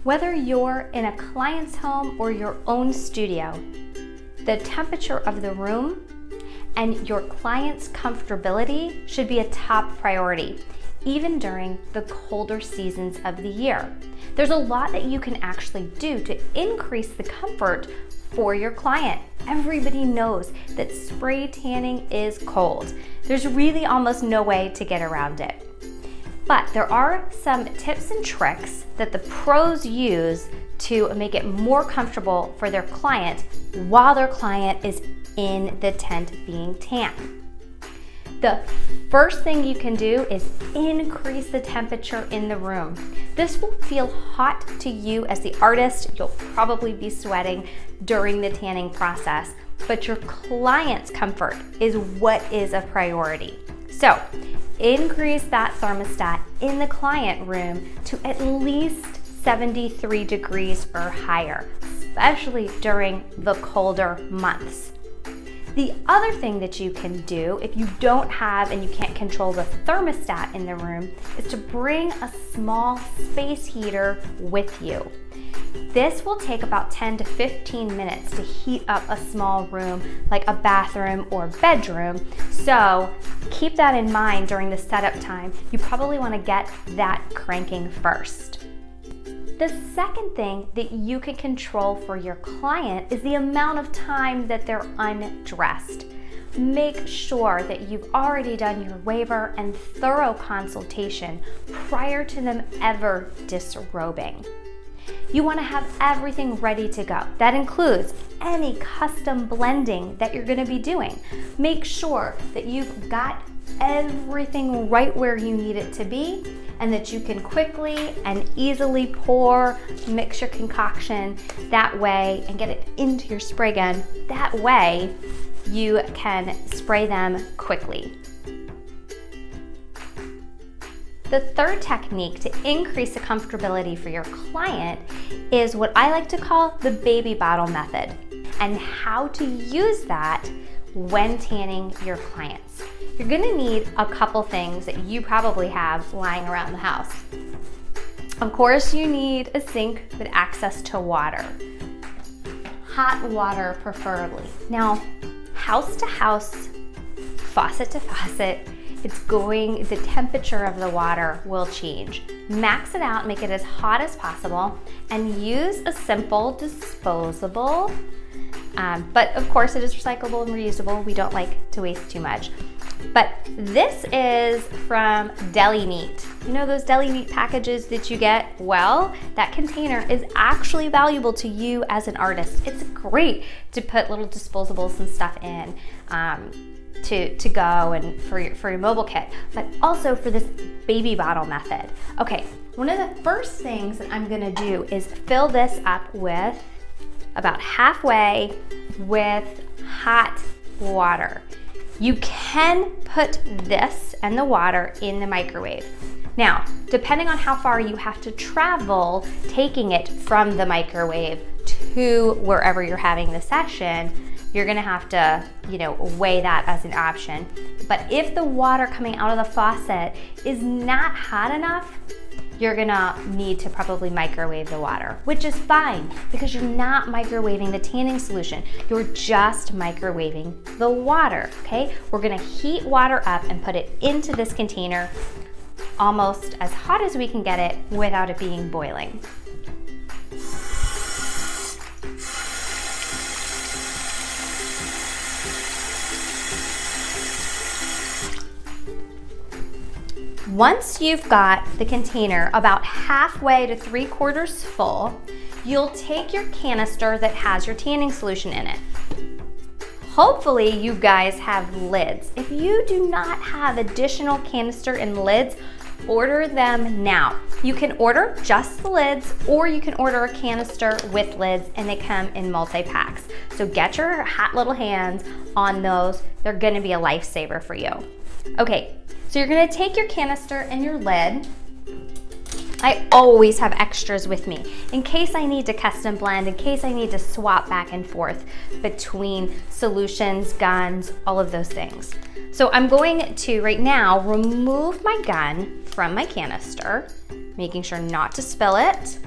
Whether you're in a client's home or your own studio, the temperature of the room and your client's comfortability should be a top priority, even during the colder seasons of the year. There's a lot that you can actually do to increase the comfort for your client. Everybody knows that spray tanning is cold. There's really almost no way to get around it. But there are some tips and tricks that the pros use to make it more comfortable for their client while their client is in the tent being tanned. The first thing you can do is increase the temperature in the room. This will feel hot to you as the artist. You'll probably be sweating during the tanning process, but your client's comfort is what is a priority. So increase that thermostat in the client room to at least 73 degrees or higher, especially during the colder months. The other thing that you can do if you don't have and you can't control the thermostat in the room is to bring a small space heater with you. This will take about 10 to 15 minutes to heat up a small room like a bathroom or bedroom. So keep that in mind during the setup time. You probably want to get that cranking first. The second thing that you can control for your client is the amount of time that they're undressed. Make sure that you've already done your waiver and thorough consultation prior to them ever disrobing. You want to have everything ready to go. That includes any custom blending that you're going to be doing. Make sure that you've got everything right where you need it to be and that you can quickly and easily pour, mix your concoction that way and get it into your spray gun. That way you can spray them quickly. The third technique to increase the comfortability for your client is what I like to call the baby bottle method, and how to use that when tanning your clients. You're gonna need a couple things that you probably have lying around the house. Of course, you need a sink with access to water. Hot water preferably. Now, house to house, faucet to faucet, the temperature of the water will change. Max it out, make it as hot as possible, and use a simple disposable, but of course it is recyclable and reusable. We don't like to waste too much. But this is from deli meat. You know those deli meat packages that you get? Well, that container is actually valuable to you as an artist. It's great to put little disposables and stuff in. To go and for your mobile kit, but also for this baby bottle method. Okay, one of the first things that I'm gonna do is fill this up with about halfway with hot water. You can put this and the water in the microwave. Now, depending on how far you have to travel, taking it from the microwave to wherever you're having the session, you're gonna have to, weigh that as an option. But if the water coming out of the faucet is not hot enough, you're gonna need to probably microwave the water, which is fine because you're not microwaving the tanning solution. You're just microwaving the water, okay? We're gonna heat water up and put it into this container almost as hot as we can get it without it being boiling. Once you've got the container about halfway to 3/4 full, you'll take your canister that has your tanning solution in it. Hopefully you guys have lids. If you do not have additional canister and lids, order them now. You can order just the lids, or you can order a canister with lids and they come in multi-packs. So get your hot little hands on those. They're gonna be a lifesaver for you. Okay, so you're gonna take your canister and your lid. I always have extras with me in case I need to custom blend, in case I need to swap back and forth between solutions, guns, all of those things. So I'm going to, right now, remove my gun from my canister, making sure not to spill it.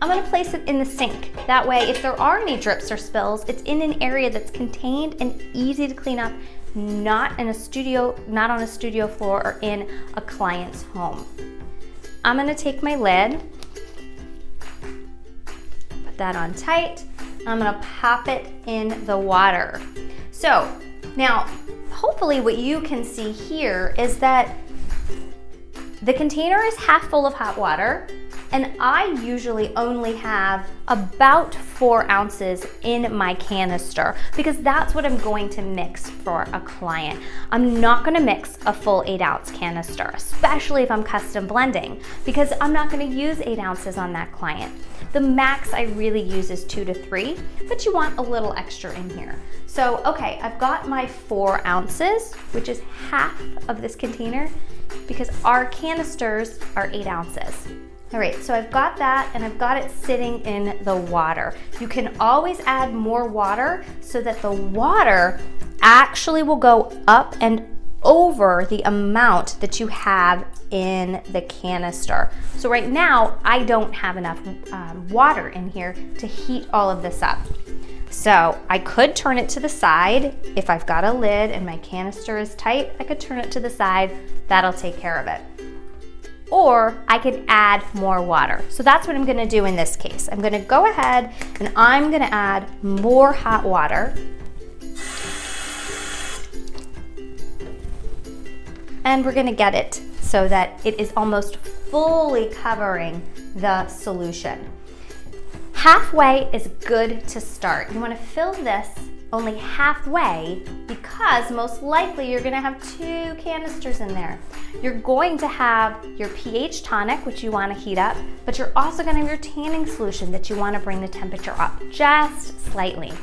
I'm gonna place it in the sink. That way, if there are any drips or spills, it's in an area that's contained and easy to clean up, not on a studio floor or in a client's home. I'm gonna take my lid, put that on tight. I'm gonna pop it in the water. So now, hopefully what you can see here is that the container is half full of hot water, and I usually only have about 4 ounces in my canister because that's what I'm going to mix for a client. I'm not gonna mix a full 8-ounce canister, especially if I'm custom blending, because I'm not gonna use 8 ounces on that client. The max I really use is 2 to 3, but you want a little extra in here. So, okay, I've got my 4 ounces, which is half of this container, because our canisters are 8 ounces. All right, so I've got that and I've got it sitting in the water. You can always add more water so that the water actually will go up and over the amount that you have in the canister. So right now, I don't have enough water in here to heat all of this up. So I could turn it to the side. If I've got a lid and my canister is tight, I could turn it to the side. That'll take care of it. Or I could add more water. So that's what I'm gonna do in this case. I'm gonna go ahead and I'm gonna add more hot water. And we're gonna get it so that it is almost fully covering the solution. Halfway is good to start. You wanna fill this only halfway because most likely you're gonna have 2 canisters in there. You're going to have your pH tonic, which you wanna heat up, but you're also gonna have your tanning solution that you wanna bring the temperature up just slightly.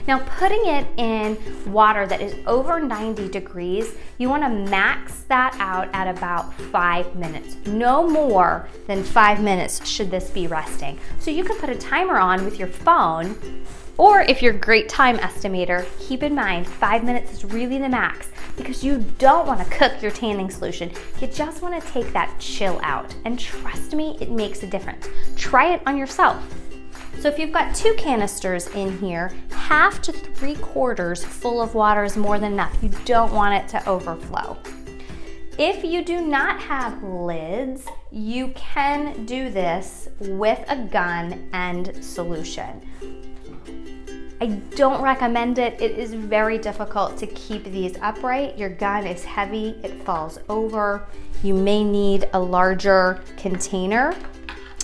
Now, putting it in water that is over 90 degrees, you wanna max that out at about 5 minutes. No more than 5 minutes should this be resting. So you can put a timer on with your phone, or if you're a great time estimator, keep in mind 5 minutes is really the max because you don't want to cook your tanning solution. You just want to take that chill out. And trust me, it makes a difference. Try it on yourself. So if you've got 2 canisters in here, 1/2 to 3/4 full of water is more than enough. You don't want it to overflow. If you do not have lids, you can do this with a gun and solution. I don't recommend it. It is very difficult to keep these upright. Your gun is heavy, it falls over. You may need a larger container,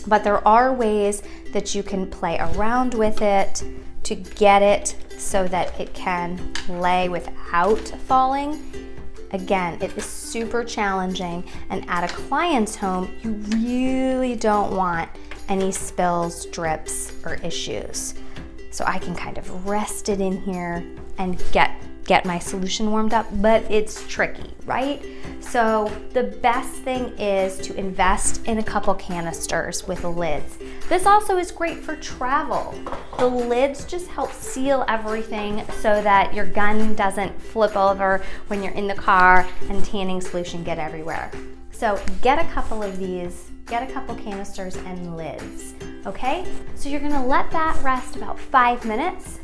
but there are ways that you can play around with it to get it so that it can lay without falling. Again, it is super challenging, and at a client's home, you really don't want any spills, drips, or issues. So I can kind of rest it in here and get my solution warmed up, but it's tricky, right? So the best thing is to invest in a couple canisters with lids. This also is great for travel. The lids just help seal everything so that your gun doesn't flip over when you're in the car and tanning solution get everywhere. So get a couple of these, get a couple canisters and lids, okay? So you're gonna let that rest about 5 minutes.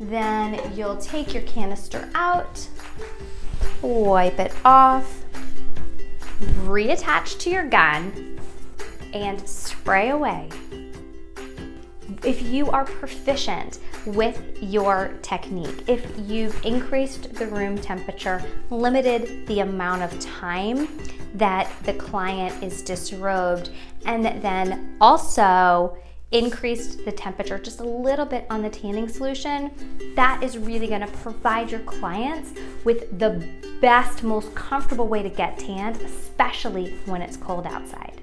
Then you'll take your canister out, wipe it off, reattach to your gun, and spray away. If you are proficient with your technique, if you've increased the room temperature, limited the amount of time that the client is disrobed, and then also increased the temperature just a little bit on the tanning solution, that is really going to provide your clients with the best, most comfortable way to get tanned, especially when it's cold outside.